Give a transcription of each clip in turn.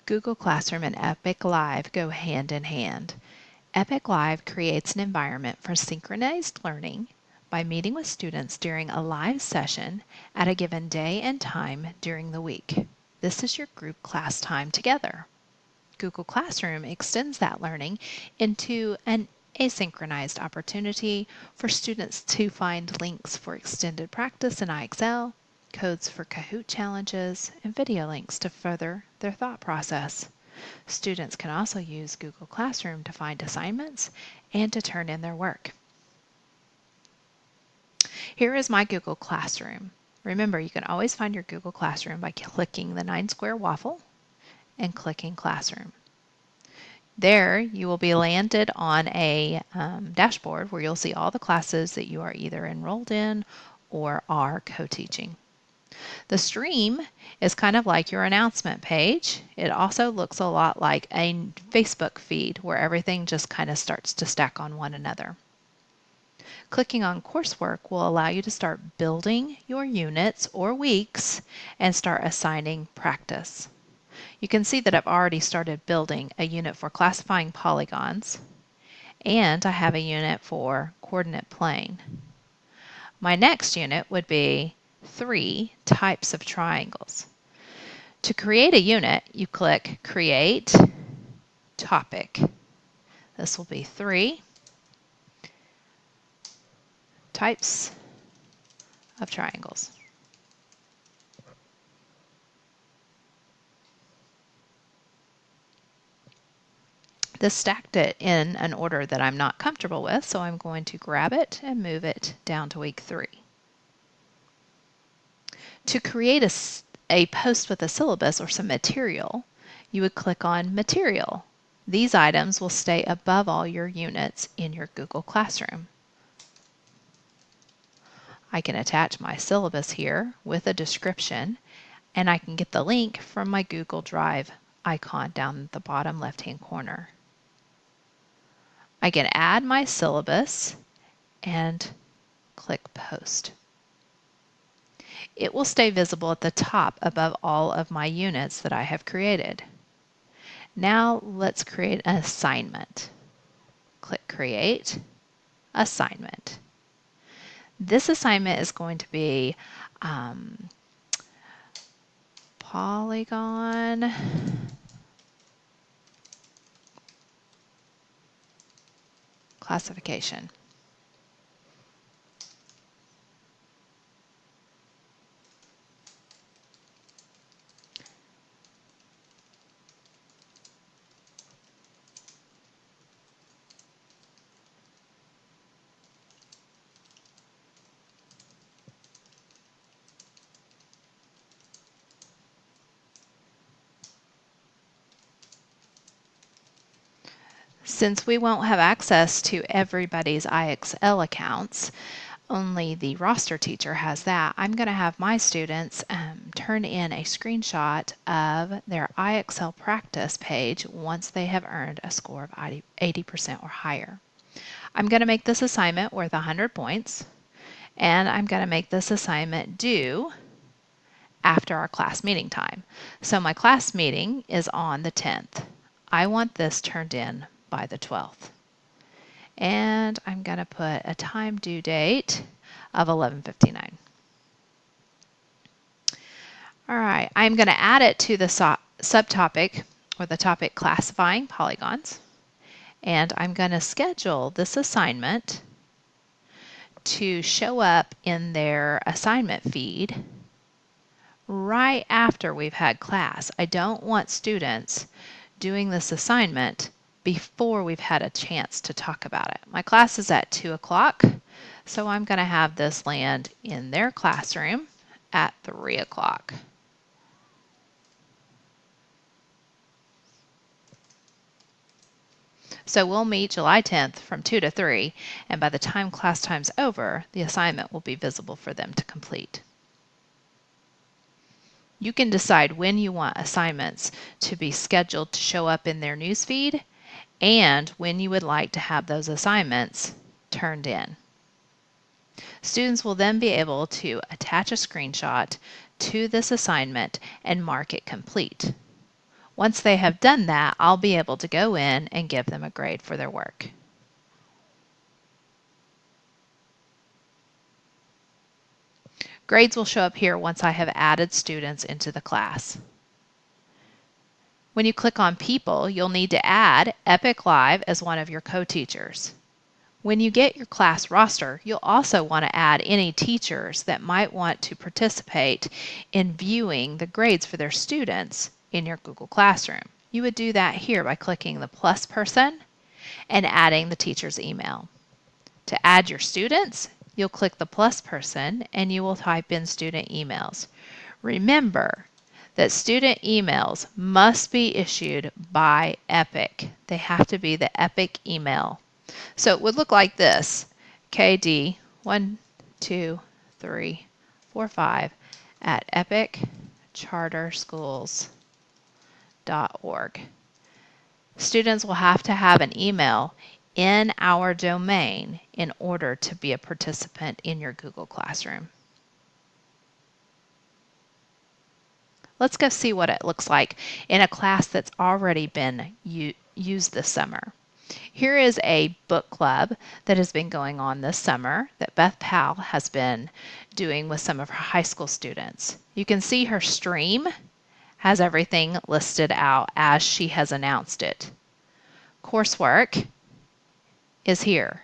Google Classroom and Epic Live go hand in hand. Epic Live creates an environment for synchronized learning by meeting with students during a live session at a given day and time during the week. This is your group class time together. Google Classroom extends that learning into an asynchronized opportunity for students to find links for extended practice in IXL, codes for Kahoot challenges, and video links to further their thought process. Students can also use Google Classroom to find assignments and to turn in their work. Here is my Google Classroom. Remember, you can always find your Google Classroom by clicking the 9-square waffle and clicking Classroom. There, you will be landed on a dashboard where you'll see all the classes that you are either enrolled in or are co-teaching. The stream is kind of like your announcement page. It also looks a lot like a Facebook feed where everything just kind of starts to stack on one another. Clicking on coursework will allow you to start building your units or weeks and start assigning practice. You can see that I've already started building a unit for classifying polygons, and I have a unit for coordinate plane. My next unit would be 3 types of triangles. To create a unit, you click Create Topic. This will be 3 types of triangles. This stacked it in an order that I'm not comfortable with, so I'm going to grab it and move it down to week 3. To create a post with a syllabus or some material, you would click on Material. These items will stay above all your units in your Google Classroom. I can attach my syllabus here with a description, and I can get the link from my Google Drive icon down at the bottom left-hand corner. I can add my syllabus and click Post. It will stay visible at the top above all of my units that I have created. Now let's create an assignment. Click Create Assignment. This assignment is going to be polygon classification. Since we won't have access to everybody's IXL accounts, only the roster teacher has that, I'm going to have my students turn in a screenshot of their IXL practice page once they have earned a score of 80% or higher. I'm going to make this assignment worth 100 points, and I'm going to make this assignment due after our class meeting time. So my class meeting is on the 10th. I want this turned in by the 12th. And I'm going to put a time due date of 11:59. All right, I'm going to add it to the subtopic or the topic classifying polygons. And I'm going to schedule this assignment to show up in their assignment feed right after we've had class. I don't want students doing this assignment before we've had a chance to talk about it. My class is at 2 o'clock, so I'm going to have this land in their classroom at 3 o'clock. So we'll meet July 10th from 2 to 3, and by the time class time's over, the assignment will be visible for them to complete. You can decide when you want assignments to be scheduled to show up in their newsfeed and when you would like to have those assignments turned in. Students will then be able to attach a screenshot to this assignment and mark it complete. Once they have done that, I'll be able to go in and give them a grade for their work. Grades will show up here once I have added students into the class. When you click on People, you'll need to add Epic Live as one of your co-teachers. When you get your class roster, you'll also want to add any teachers that might want to participate in viewing the grades for their students in your Google Classroom. You would do that here by clicking the plus person and adding the teacher's email. To add your students, you'll click the plus person and you will type in student emails. Remember that student emails must be issued by Epic. They have to be the Epic email. So it would look like this: KD 12345 at epiccharterschools.org. Students will have to have an email in our domain in order to be a participant in your Google Classroom. Let's go see what it looks like in a class that's already been used this summer. Here is a book club that has been going on this summer that Beth Powell has been doing with some of her high school students. You can see her stream has everything listed out as she has announced it. Coursework is here.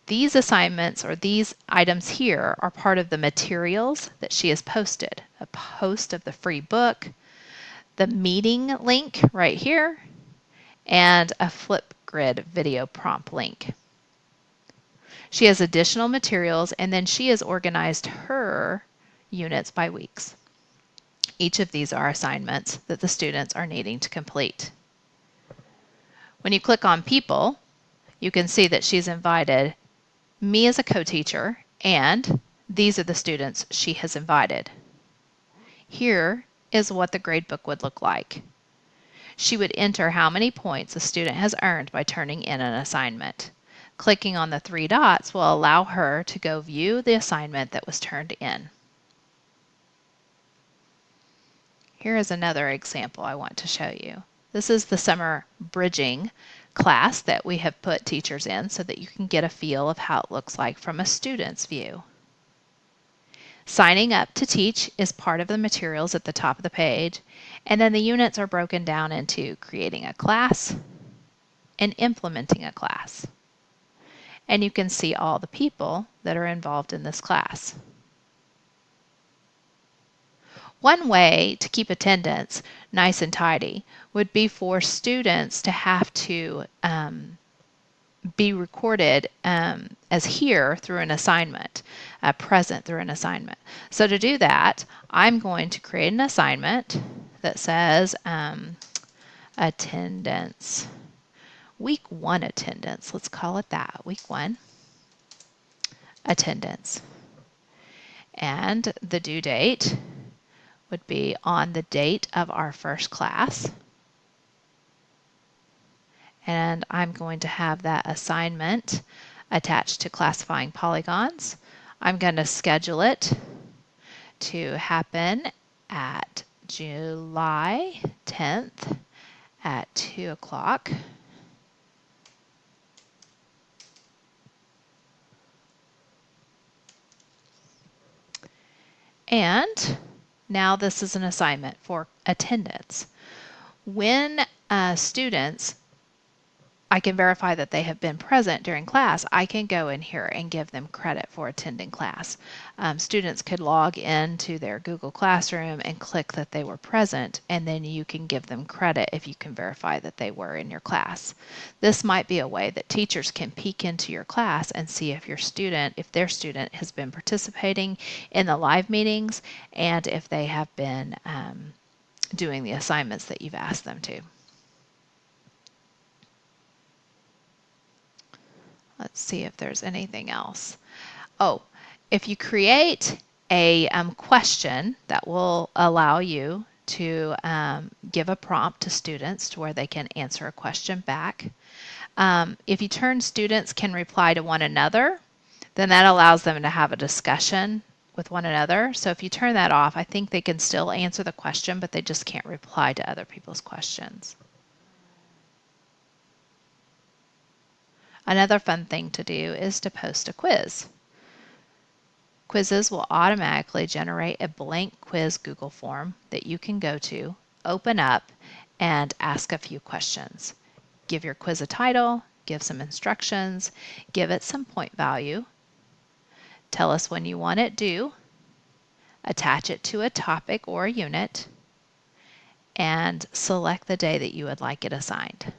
These assignments or these items here are part of the materials that she has posted. A post of the free book, the meeting link right here, and a Flipgrid video prompt link. She has additional materials, and then she has organized her units by weeks. Each of these are assignments that the students are needing to complete. When you click on People, you can see that she's invited me as a co-teacher, and these are the students she has invited. Here is what the gradebook would look like. She would enter how many points a student has earned by turning in an assignment. Clicking on the three dots will allow her to go view the assignment that was turned in. Here is another example I want to show you. This is the summer bridging class that we have put teachers in so that you can get a feel of how it looks like from a student's view. Signing up to teach is part of the materials at the top of the page, and then the units are broken down into creating a class and implementing a class. And you can see all the people that are involved in this class. One way to keep attendance nice and tidy would be for students to have to be recorded as here through an assignment, present through an assignment. So to do that, I'm going to create an assignment that says attendance, week 1 attendance, let's call it that, week 1 attendance. And the due date would be on the date of our first class. And I'm going to have that assignment attached to classifying polygons. I'm going to schedule it to happen at July 10th at 2 o'clock. And now this is an assignment for attendance. When students, I can verify that they have been present during class, I can go in here and give them credit for attending class. Students could log into their Google Classroom and click that they were present, and then you can give them credit if you can verify that they were in your class. This might be a way that teachers can peek into your class and see if their student has been participating in the live meetings and if they have been doing the assignments that you've asked them to. Let's see if there's anything else. Oh, if you create a question that will allow you to give a prompt to students to where they can answer a question back. If you turn students can reply to one another, then that allows them to have a discussion with one another. So if you turn that off, I think they can still answer the question, but they just can't reply to other people's questions. Another fun thing to do is to post a quiz. Quizzes will automatically generate a blank quiz Google form that you can go to, open up, and ask a few questions. Give your quiz a title, give some instructions, give it some point value, tell us when you want it due, attach it to a topic or a unit, and select the day that you would like it assigned.